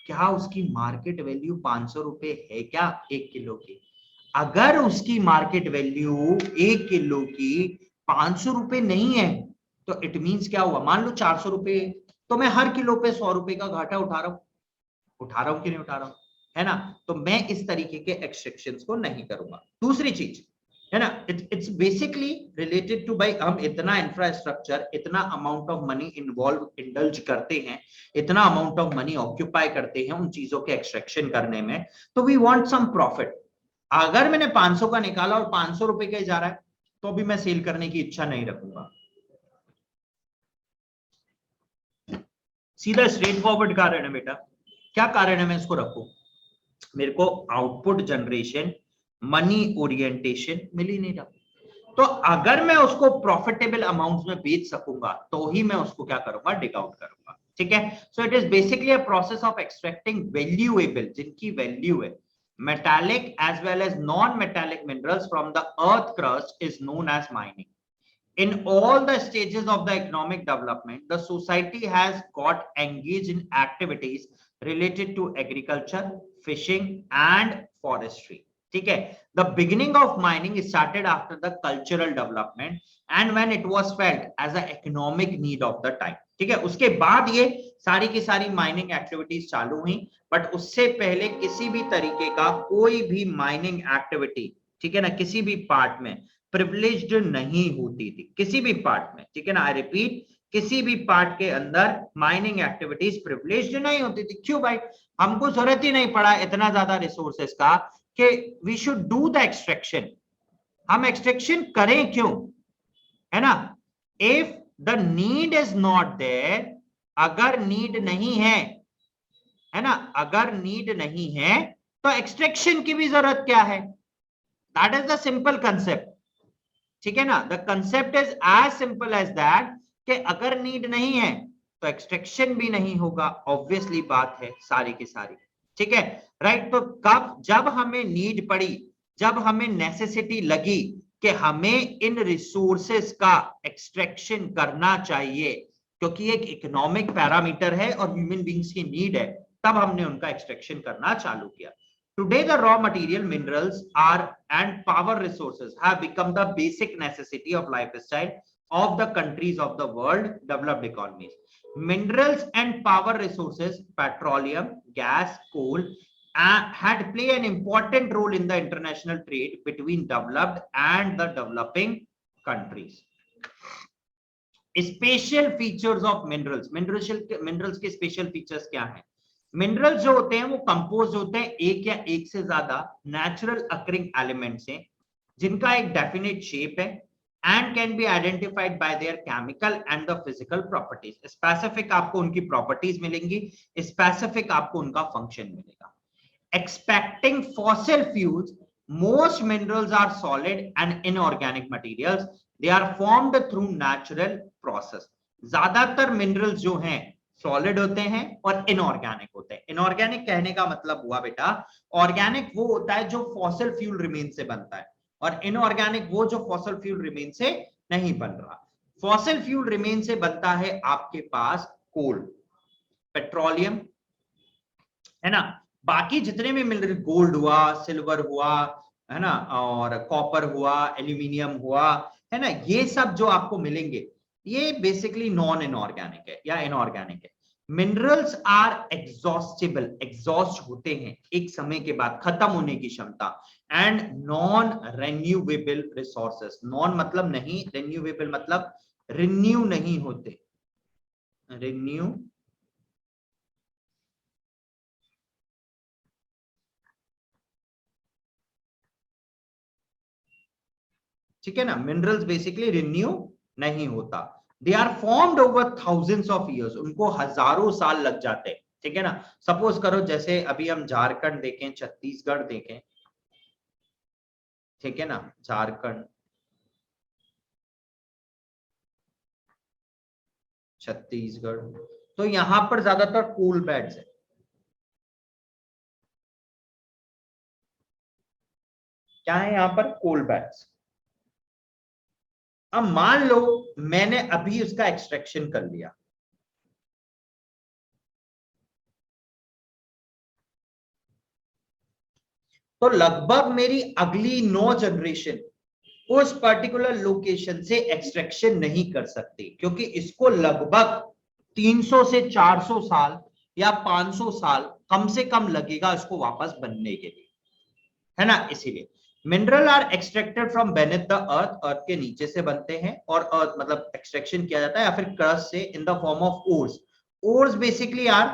Speaker 1: क्या उसकी मार्केट वैल्यू 500 रुपए है क्या 1 किलो की? अगर उसकी मार्केट वैल्यू 1 किलो की 500 रुपए नहीं है तो इट मींस क्या हुआ? मान लो 400 रुपए, तो मैं हर किलो पे 100 रुपए का घाटा उठा रहा हूं कि नहीं उठा रहा हूं, है ना। तो मैं इस तरीके के एक्सट्रैक्शंस को नहीं करूंगा। दूसरी चीज, है ना, इट्स बेसिकली रिलेटेड टू भाई हम इतना इंफ्रास्ट्रक्चर, इतना amount of money involve indulge करते हैं, इतना अमाउंट ऑफ मनी ऑक्यूपाई करते हैं उन चीजों के एक्सट्रैक्शन करने में, तो वी वांट सम प्रॉफिट। अगर मैंने 500 का निकाला और 500 रुपए का जा रहा है तो भी मैं सेल करने की इच्छा नहीं रखूंगा। सीधा स्ट्रेट फॉरवर्ड कारण है बेटा। क्या कारण है मैं इसको रखूं? मेरे को आउटपुट जनरेशन, मनी ओरिएंटेशन मिल ही नहीं रहा। तो अगर मैं उसको प्रॉफिटेबल अमाउंट्स में बेच सकूंगा तो ही मैं उसको क्या करूंगा? डिग आउट करूंगा, ठीक है। So it is basically a process of extracting valuable, जिनकी वैल्यू है, metallic as well as non-metallic minerals from the earth crust is known as mining. In all the stages of the economic development, the society has got engaged in activities related to agriculture, fishing and forestry. ठीक है, the beginning of mining started after the cultural development and when it was felt as an economic need of the time. ठीक है, उसके बाद ये सारी की सारी माइनिंग एक्टिविटीज चालू हुई, बट उससे पहले किसी भी तरीके का कोई भी माइनिंग एक्टिविटी, ठीक है ना, किसी भी पार्ट में प्रिविलेज्ड नहीं होती थी, किसी भी पार्ट में, ठीक है ना। आई रिपीट, किसी भी पार्ट के अंदर माइनिंग एक्टिविटीज प्रिविलेज्ड नहीं होती थी। क्यों भाई? हमको जरूरत ही नहीं पड़ा इतना ज्यादा रिसोर्सेस का कि we should do the extraction. हम एक्सट्रैक्शन करें क्यों, है ना। If the need is not there, अगर नीड नहीं है ना, अगर नीड नहीं है तो एक्सट्रैक्शन की भी जरूरत क्या है? That is the simple concept, ठीक है ना। The concept is as simple as that कि अगर नीड नहीं है तो एक्सट्रैक्शन भी नहीं होगा, ऑब्वियसली बात है सारी की सारी, ठीक है, राइट। तो कब? जब हमें नीड पड़ी, जब हमें नेसेसिटी लगी कि हमें इन रिसोर्सेस का एक्सट्रैक्शन करना चाहिए, क्योंकि एक इकोनॉमिक पैरामीटर है और ह्यूमन बीइंग्स की नीड है, तब हमने उनका एक्सट्रैक्शन करना चालू किया। Today, the raw material minerals are and power resources have become the basic necessity of lifestyle of the countries of the world developed economies. Minerals and power resources, petroleum, gas, coal, had played an important role in the international trade between developed and the developing countries. Special features of minerals. Minerals के special features क्या हैं? Minerals जो होते हैं वो compose होते हैं एक या एक से ज्यादा नेचुरल अकरिंग एलिमेंट से, जिनका एक डेफिनेट शेप है and can be identified by their chemical and the physical properties. Specific आपको उनकी प्रॉपर्टीज मिलेंगी, स्पेसिफिक आपको उनका फंक्शन मिलेगा। Expecting fossil fuels, most minerals are solid and inorganic materials, they are formed through natural process. ज्यादातर minerals जो हैं solid होते हैं और इनऑर्गेनिक होते हैं। इनऑर्गेनिक कहने का मतलब हुआ बेटा, ऑर्गेनिक वो होता है जो फॉसिल फ्यूल रिमेन से बनता है, और इनऑर्गेनिक वो जो फॉसिल फ्यूल रिमेन से नहीं बन रहा। फॉसिल फ्यूल रिमेन से बनता है आपके पास कोल, पेट्रोलियम, है ना, बाकी जितने भी मिल रहे, गोल्ड हुआ, सिल्वर हुआ, है ना, और कॉपर हुआ, एल्यूमिनियम हुआ, है ना, ये सब जो आपको मिलेंगे ये बेसिकली नॉन इनऑर्गेनिक है या इनऑर्गेनिक है। मिनरल्स आर एग्जॉस्टेबल, एग्जॉस्ट होते हैं एक समय के बाद, खत्म होने की क्षमता, and non renewable resources. Non मतलब नहीं, रिन्यूएबल मतलब रिन्यू नहीं होते, रिन्यू ठीक है ना, मिनरल्स बेसिकली रिन्यू नहीं होता। They are formed over thousands of years, उनको हजारों साल लग जाते हैं, ठीक है ना। सपोज करो जैसे अभी हम झारखंड देखें, छत्तीसगढ़ देखें, ठीक है ना, झारखंड, छत्तीसगढ़, तो यहां पर ज्यादातर कोल बेड्स है। क्या है यहां पर? कोल बेड्स। अब मान लो मैंने अभी उसका एक्सट्रैक्शन कर लिया, तो लगभग मेरी अगली 9 जनरेशन उस पर्टिकुलर लोकेशन से एक्सट्रैक्शन नहीं कर सकती, क्योंकि इसको लगभग 300 से 400 साल या 500 साल कम से कम लगेगा इसको वापस बनने के लिए, है ना। इसीलिए mineral are extracted from beneath the earth, earth के नीचे से बनते हैं, और अर्थ मतलब एक्सट्रैक्शन किया जाता है या फिर क्रस्ट से, in the form of ores. Ores basically are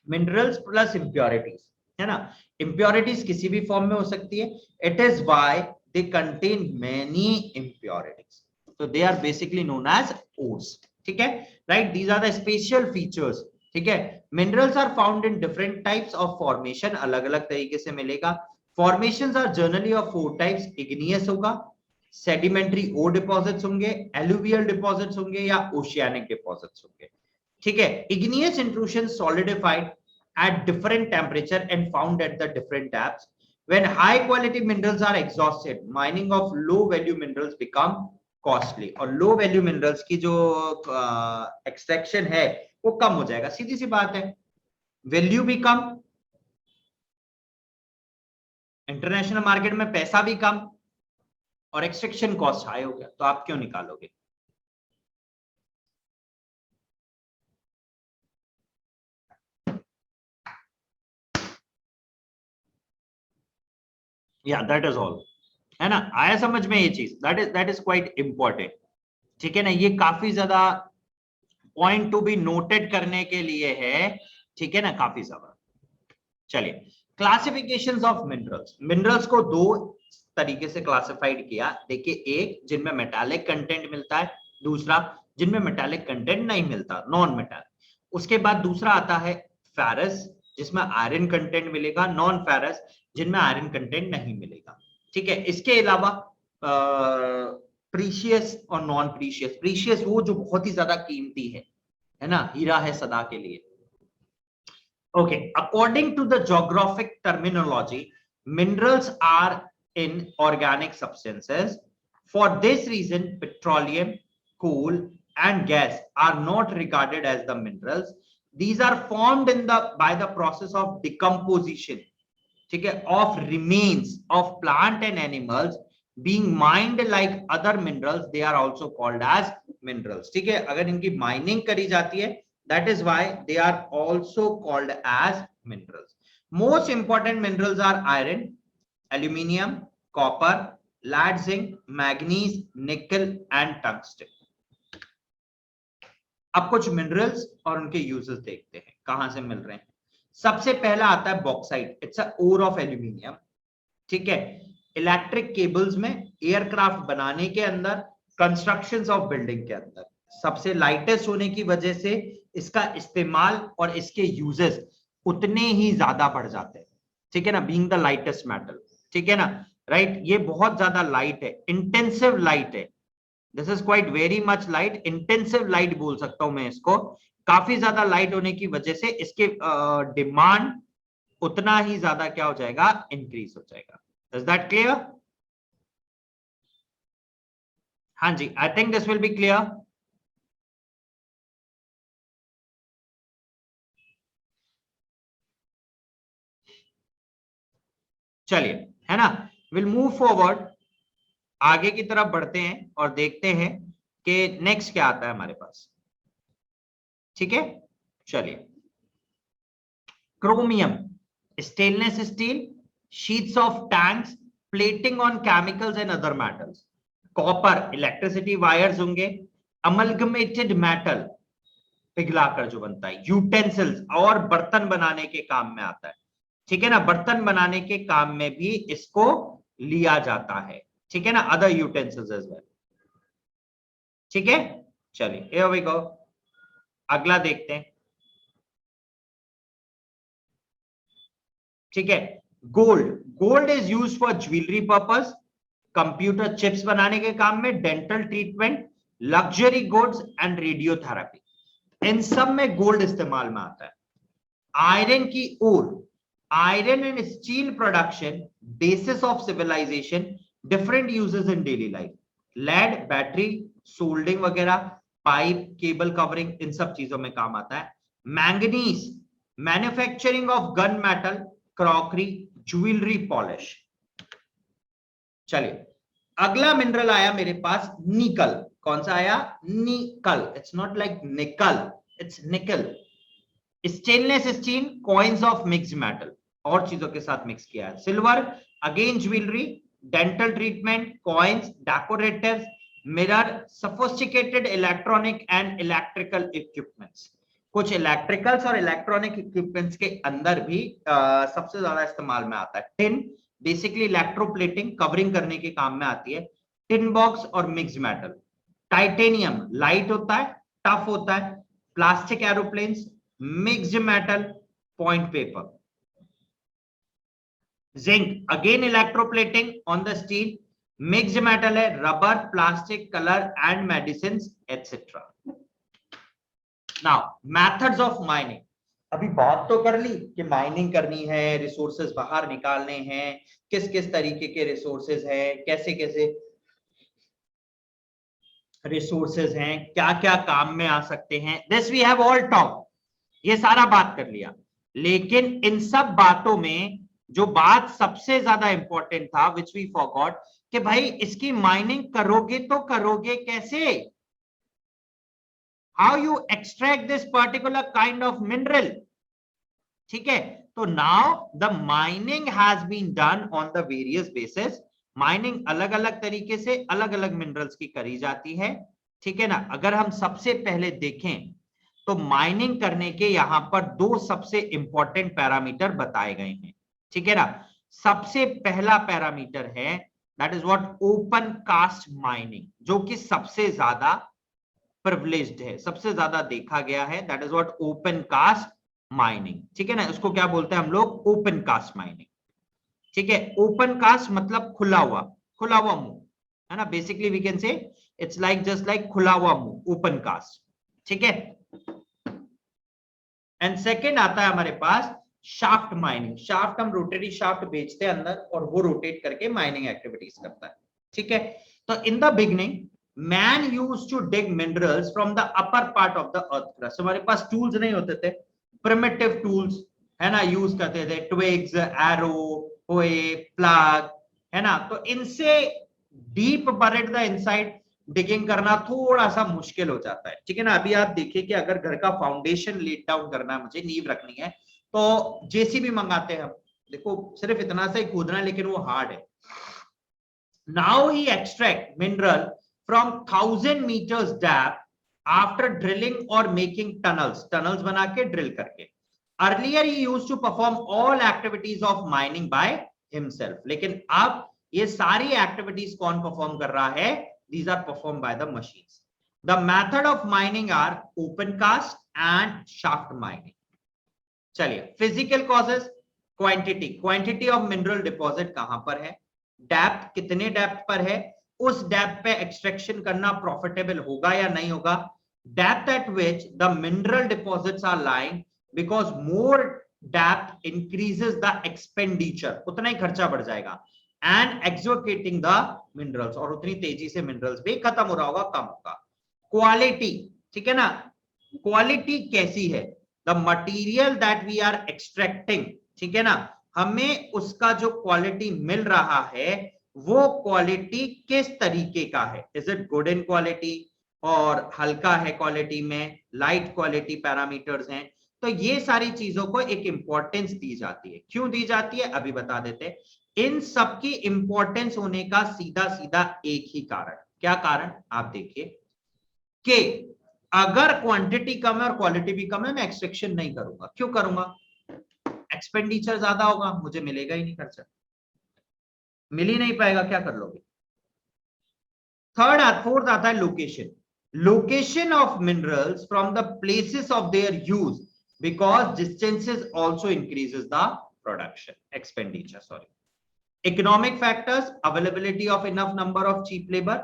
Speaker 1: minerals plus impurities, है ना। इंप्योरिटीज किसी भी फॉर्म में हो सकती है, it is why they contain many impurities, so they are basically known as ores, ठीक है, right, these are the special features, ठीक है। minerals are found in different types of formation, अलग अलग तरीके से मिलेगा। formations are generally of 4 types, igneous होगा, sedimentary ore deposits होंगे, alluvial deposits होंगे, या oceanic deposits होंगे, ठीक है। igneous intrusions solidified at different temperature and found at the different depths. When high quality minerals are exhausted, mining of low value minerals become costly, और low value minerals की जो extraction है वो कम हो जाएगा, सीधी सी बात है, वैल्यू भी कम, इंटरनेशनल मार्केट में पैसा भी कम, और एक्सट्रैक्शन कॉस्ट हाई हो गया, तो आप क्यों निकालोगे? या दैट इज ऑल, है ना, आया समझ में ये चीज, दैट इज क्वाइट इंपॉर्टेंट, ठीक है ना। ये काफी ज्यादा पॉइंट टू बी नोटेड करने के लिए है, ठीक है ना, काफी ज्यादा। चलिए, क्लासिफिकेशंस ऑफ मिनरल्स। मिनरल्स को 2 तरीके से क्लासिफाइड किया, देखिए, एक जिनमें मेटालिक कंटेंट मिलता है, दूसरा जिनमें मेटालिक कंटेंट नहीं मिलता, नॉन मेटालिक। उसके बाद दूसरा आता है फेरस, जिसमें आयरन कंटेंट मिलेगा, नॉन फेरस जिनमें आयरन कंटेंट नहीं मिलेगा, ठीक है। इसके अलावा प्रीशियस और नॉन प्रीशियस। प्रीशियस वो जो बहुत ही ज्यादा कीमती है ना, हीरा है सदा के लिए। Okay, according to the geographic terminology, minerals are in organic substances. For this reason, petroleum, coal, and gas are not regarded as the minerals. These are formed by the process of decomposition, ठीक है, of remains of plant and animals being mined like other minerals. They are also called as minerals. ठीक है, अगर इनकी mining करी जाती है, that is why they are also called as minerals. Most important minerals are iron, aluminium, copper, lead, zinc, manganese, nickel and tungsten. अब कुछ minerals और उनके यूजेस देखते हैं, कहां से मिल रहे हैं. सबसे पहला आता है bauxite. It's a ore of aluminium. ठीक है, इलेक्ट्रिक केबल्स में, एयरक्राफ्ट बनाने के अंदर, कंस्ट्रक्शंस ऑफ बिल्डिंग के अंदर सबसे लाइटेस्ट होने की वजह से इसका इस्तेमाल और इसके यूजेस उतने ही ज्यादा बढ़ जाते हैं. ठीक है ना, बीइंग द लाइटेस्ट मेटल. ठीक है ना, राइट. ये बहुत ज्यादा लाइट है, इंटेंसिव लाइट है. This is quite very much light, intensive light बोल सकता हूं मैं इसको. काफी ज्यादा लाइट होने की वजह से इसके डिमांड उतना ही ज्यादा क्या हो जाएगा, इंक्रीज हो जाएगा. Is that clear? हाँ जी, I think this will be clear. चलिए, है ना, विल मूव फॉरवर्ड. आगे की तरफ बढ़ते हैं और देखते हैं कि नेक्स्ट क्या आता है हमारे पास. ठीक है, चलिए. Chromium, stainless steel, sheets of tanks, plating on chemicals and other metals. Copper, electricity wires होंगे. अमलगमेटेड मेटल, पिघलाकर जो बनता है. यूटेंसिल्स, और बर्तन बनाने के काम में आता है. ठीक है ना, बर्तन बनाने के काम में भी इसको लिया जाता है. ठीक है ना, अदर यूटेंसिल्स एज वेल. ठीक है, चलिए, हियर वी गो. अगला देखते हैं. ठीक है, gold. Gold is used for jewellery purpose, computer chips बनाने के काम में, dental treatment, luxury goods and radiotherapy. इन सब में गोल्ड इस्तेमाल में आता है. आयरन की ओर, iron and steel production, basis of civilization, different uses in daily life. lead, battery, soldering वगैरह, पाइप, केबल कवरिंग, इन सब चीजों में काम आता है. Manganese, manufacturing of gun metal, crockery, jewellery polish. चलिए, अगला मिनरल आया मेरे पास, निकल. कौन सा आया? निकल. इट्स नॉट लाइक निकल, इट्स निकल. Stainless steel, coins of mixed metal, और चीजों के साथ मिक्स किया है. Silver, again jewellery, dental treatment, coins, decoratives, mirror, sophisticated electronic and electrical equipments. कुछ इलेक्ट्रिकल्स और इलेक्ट्रॉनिक इक्विपमेंट्स के अंदर भी सबसे ज्यादा इस्तेमाल में आता है. टिन, बेसिकली इलेक्ट्रोप्लेटिंग, कवरिंग करने के काम में आती है. टिन बॉक्स और मिक्स्ड मेटल. टाइटेनियम, लाइट होता है, टफ होता है. Plastic aeroplanes, mixed metal, point paper. Zinc, again electroplating on the steel. Mixed metal है, rubber, plastic, colour and medicine etcetera. Now methods of mining. अभी बात तो कर ली कि माइनिंग करनी है, रिसोर्सेज बाहर निकालने हैं, किस किस तरीके के रिसोर्सेज हैं, कैसे कैसे रिसोर्सेज हैं, क्या क्या काम में आ सकते हैं. This we have all talk, ये सारा बात कर लिया. लेकिन इन सब बातों में जो बात सबसे ज्यादा इंपॉर्टेंट था, विच वी फॉरगॉट, कि भाई इसकी माइनिंग करोगे तो करोगे कैसे? How you extract this particular kind of mineral. ठीक है, तो now the mining has been done on the various basis. Mining अलग अलग तरीके से अलग अलग मिनरल्स की करी जाती है. ठीक है ना, अगर हम सबसे पहले देखें तो माइनिंग करने के यहां पर दो सबसे इंपॉर्टेंट पैरामीटर बताए गए हैं. ठीक है ना, सबसे पहला पैरामीटर है that is what, open cast mining, जो कि सबसे ज्यादा प्रिविलेज्ड है, सबसे ज्यादा देखा गया है. That is what open cast mining. ठीक है ना, इसको क्या बोलते हैं हम लोग? Open cast mining. ठीक है, ओपन कास्ट मतलब खुला हुआ मुंह, है ना. Basically we can say it's like just like खुला हुआ मुंह, ओपन कास्ट. ठीक है. एंड सेकेंड आता है हमारे पास शाफ्ट माइनिंग, शाफ्ट हम रोटरी शाफ्ट बेचते हैं अंदर और वो रोटेट करके माइनिंग एक्टिविटीज करता है, ठीक है। तो in the beginning man used to dig minerals from the upper part of the earth crust. हमारे पास टूल्स नहीं होते थे, प्रिमिटिव टूल्स है ना, यूज करते थे, ट्विग्स, एरो, होए, प्लग, है ना। तो इनसे deep buried the inside digging करना थोड़ा सा मुश्किल हो जाता है, ठीक है ना। अभी आप देखिए कि अगर घर का फाउंडेशन लेट डाउन करना है, मुझे नींव रखनी है, तो जेसीबी मंगाते हैं हम, देखो सिर्फ इतना सा ही खोदना है, लेकिन वो हार्ड है। Now he extract mineral from 1000 meters depth after drilling और मेकिंग टनल्स, टनल्स बना के ड्रिल करके। Earlier he used to perform all activities of mining by himself, लेकिन अब ये सारी एक्टिविटीज कौन परफॉर्म कर रहा है? These are performed by the machines. The method of mining are open cast and shaft mining. चलिए, physical causes, quantity, quantity of mineral deposit कहां पर है, डेप्थ कितने डेप्थ पर है, उस डेप्थ पे एक्सट्रैक्शन करना प्रॉफिटेबल होगा या नहीं होगा, depth at which the mineral deposits are lying, because more depth increases the expenditure, उतना ही खर्चा बढ़ जाएगा, एंड एक्सोकेटिंग द मिनरल्स, और उतनी तेजी से मिनरल्स भी खत्म हो रहा होगा, कम होगा। क्वालिटी, ठीक है ना, क्वालिटी कैसी है, the material that we are extracting, ठीक है ना, हमें उसका जो क्वालिटी मिल रहा है वो क्वालिटी किस तरीके का है, is it good in quality, और हल्का है क्वालिटी में, लाइट क्वालिटी पैरामीटर्स हैं। तो ये सारी चीजों को एक इंपॉर्टेंस दी जाती है। क्यों दी जाती है अभी बता देते। इन सबकी इंपॉर्टेंस होने का सीधा सीधा एक ही कारण, क्या कारण, आप देखिए कि अगर क्वांटिटी कम है और क्वालिटी भी कम है, मैं एक्सट्रैक्शन नहीं करूंगा। क्यों करूंगा? एक्सपेंडिचर ज्यादा होगा, मुझे मिलेगा ही नहीं, खर्चा मिल ही नहीं पाएगा, क्या कर लोगे। फोर्थ आता है location, location of minerals from the places of their use, because distances also increases the production expenditure, sorry. Economic factors, availability of enough number of cheap labor,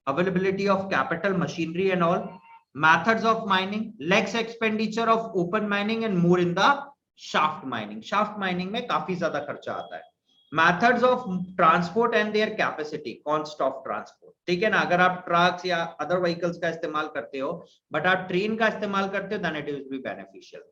Speaker 1: availability of capital, machinery and all, methods of mining, less expenditure of open mining and more in the shaft mining. Shaft mining में काफी ज्यादा खर्चा आता है। Methods of transport and their capacity, cost of transport, ठीक है ना। अगर आप ट्रक्स या अदर व्हीकल्स का इस्तेमाल करते हो बट आप ट्रेन का इस्तेमाल करते हो, then it will be beneficial.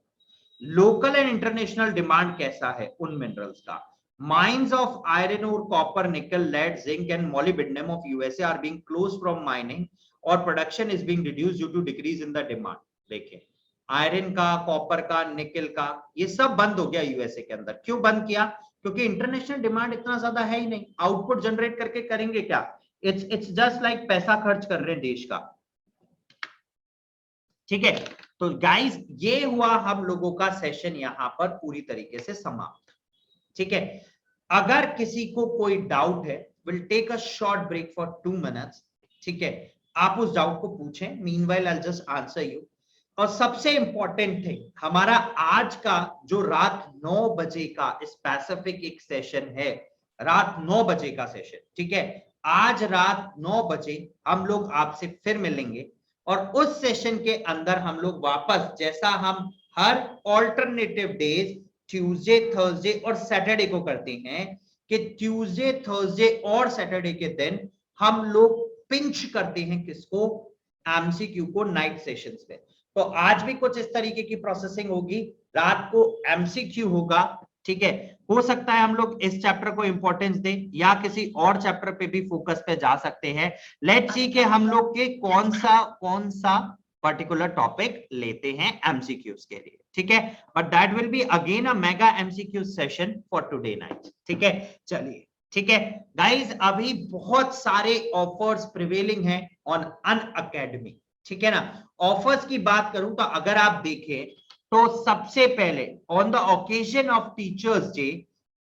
Speaker 1: Local and international demand कैसा है उन मिनरल्स का। Mines of iron ore, copper, nickel, lead, zinc and molybdenum of USA are being closed from mining or production is being reduced due to decrease in the demand. देखिए, iron का, copper का, निकल का, ये सब बंद हो गया यूएसए के अंदर। क्यों बंद किया? क्योंकि इंटरनेशनल डिमांड इतना ज्यादा है ही नहीं। आउटपुट जनरेट करके करेंगे क्या? इट्स जस्ट लाइक पैसा खर्च कर रहे हैं देश का, ठीक है। तो गाइस, ये हुआ हम लोगों का सेशन यहां पर पूरी तरीके से समाप्त, ठीक है। अगर किसी को कोई डाउट है, will take a short break for 2 minutes, ठीक है। आप उस डाउट को पूछें, meanwhile I will just answer you. और सबसे इंपॉर्टेंट थिंग, हमारा आज का जो रात 9 बजे का स्पेसिफिक एक सेशन है, रात 9 बजे का सेशन, ठीक है। आज रात 9 बजे हम लोग आपसे फिर मिलेंगे और उस सेशन के अंदर हम लोग वापस, जैसा हम हर ऑल्टरनेटिव डेज ट्यूसडे, थर्सडे और सैटरडे को करते हैं, कि ट्यूसडे, थर्सडे और सैटरडे के दिन हम लोग पिंच करते हैं किसको, एमसीक्यू को, नाइट सेशंस पे। तो आज भी कुछ इस तरीके की प्रोसेसिंग होगी, रात को एमसीक्यू होगा, ठीक है। हो सकता है हम लोग इस चैप्टर को इंपॉर्टेंस दें या किसी और चैप्टर पे भी फोकस पे जा सकते हैं। लेट्स सी कि हम लोग के कौन सा पर्टिकुलर टॉपिक लेते हैं एमसीक्यूज के लिए, ठीक है। But that will be again a mega MCQ session for today night, ठीक है। चलिए, ठीक है गाइस, अभी बहुत सारे ऑफर्स प्रिवेलिंग हैं ऑन अनअकैडमी, ठीक है ना। ऑफर्स की बात करूं तो अगर आप देखें तो सबसे पहले on the occasion of teachers day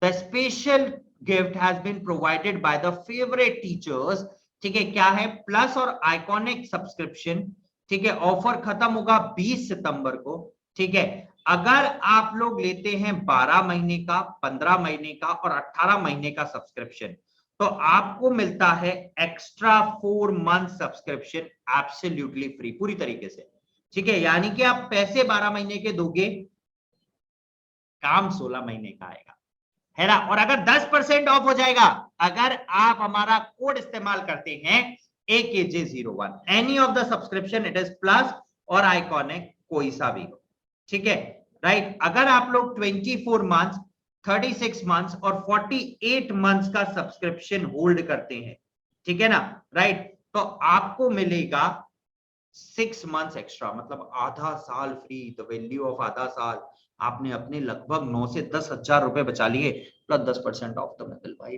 Speaker 1: the special gift has been provided by the favourite teachers, ठीक है। क्या है? प्लस और आइकॉनिक सब्सक्रिप्शन, ठीक है। ऑफर खत्म होगा 20 सितंबर को, ठीक है। अगर आप लोग लेते हैं 12 महीने का, 15 महीने का और 18 महीने का सब्सक्रिप्शन, तो आपको मिलता है extra 4 month subscription absolutely free, पूरी तरीके से, ठीक है। यानी कि आप पैसे 12 महीने के दोगे, काम 16 महीने का आएगा, है ना। और अगर 10% ऑफ हो जाएगा अगर आप हमारा कोड इस्तेमाल करते हैं AKJ01, any of the subscription, it is plus और आइकॉनिक, कोई सा भी हो, ठीक है, राइट। अगर आप लोग 24 मंथ्स, 36 मंथ्स और 48 मंथ्स का सब्सक्रिप्शन होल्ड करते हैं, ठीक है ना, राइट, तो आपको मिलेगा 6 मंथ्स एक्स्ट्रा, मतलब आधा साल फ्री। द वैल्यू ऑफ आधा साल, आपने अपने लगभग 9 से 10 हजार रुपए बचा लिए, प्लस 10% ऑफ द मिडिल भाई,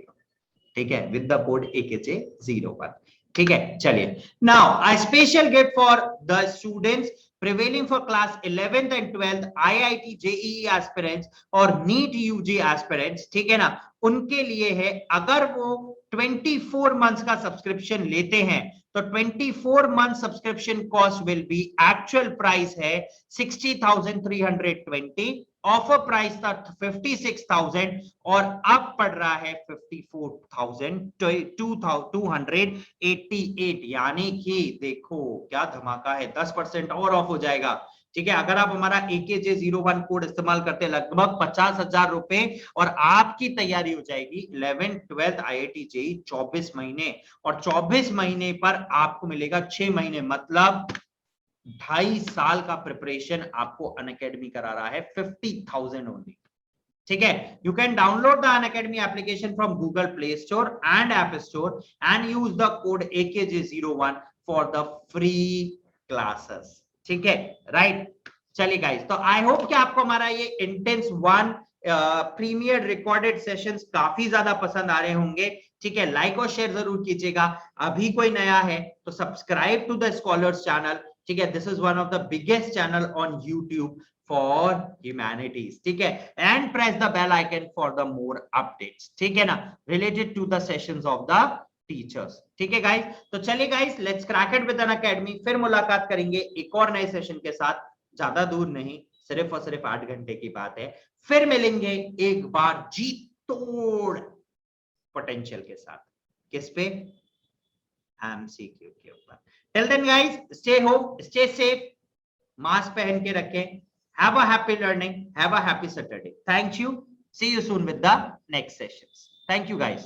Speaker 1: ठीक है, विद द कोड AKJ01, ठीक है। चलिए, now a special gift for the students prevailing for class 11th and 12th IIT JEE aspirants और NEET UG aspirants, ठीक है ना, उनके लिए है। अगर वो 24 मंथ्स का सब्सक्रिप्शन लेते हैं तो 24 month subscription cost will be, actual price है 60,320, ऑफर प्राइस था 56,000 और अब पड़ रहा है 54,288, यानी कि देखो क्या धमाका है, 10% और ऑफ हो जाएगा, ठीक है। अगर आप हमारा AKJ01 कोड इस्तेमाल करते हैं लगभग 50,000 रुपए और आपकी तैयारी हो जाएगी 11th 12th IIT JEE 24 महीने, और 24 महीने पर आपको मिलेगा 6 महीने, मतलब 2.5 साल का प्रिपरेशन आपको अनअकैडमी करा रहा है 50,000 ओनली, ठीक है। You can download the Unacademy application from Google play store and app store and use the code AKJ01 for the free classes, ठीक है, राइट। चलिए गाइस, तो आई होप कि आपको हमारा ये इंटेंस 1 प्रीमियर रिकॉर्डेड सेशंस काफी ज्यादा पसंद आ रहे होंगे, ठीक है। लाइक और शेयर जरूर कीजिएगा। अभी कोई नया है तो subscribe to the scholars channel, ठीक है। This is one of the biggest channel on YouTube for humanities, ठीक है, and press the bell icon for the more updates, ठीक है ना, related to the sessions of the teachers, ठीक है guys. तो चलिए guys, let's crack it with Unacademy. फिर मुलाकात करेंगे एक और नए सेशन के साथ, ज्यादा दूर नहीं, सिर्फ और सिर्फ 8 घंटे की बात है। फिर मिलेंगे एक बार जी तोड़ पोटेंशियल के साथ, किस पे, MCQ के ऊपर। Till then guys, stay home, stay safe, mask पहन के रखें। Have a happy learning, have a happy Saturday. Thank you, see you soon with the next sessions. Thank you guys.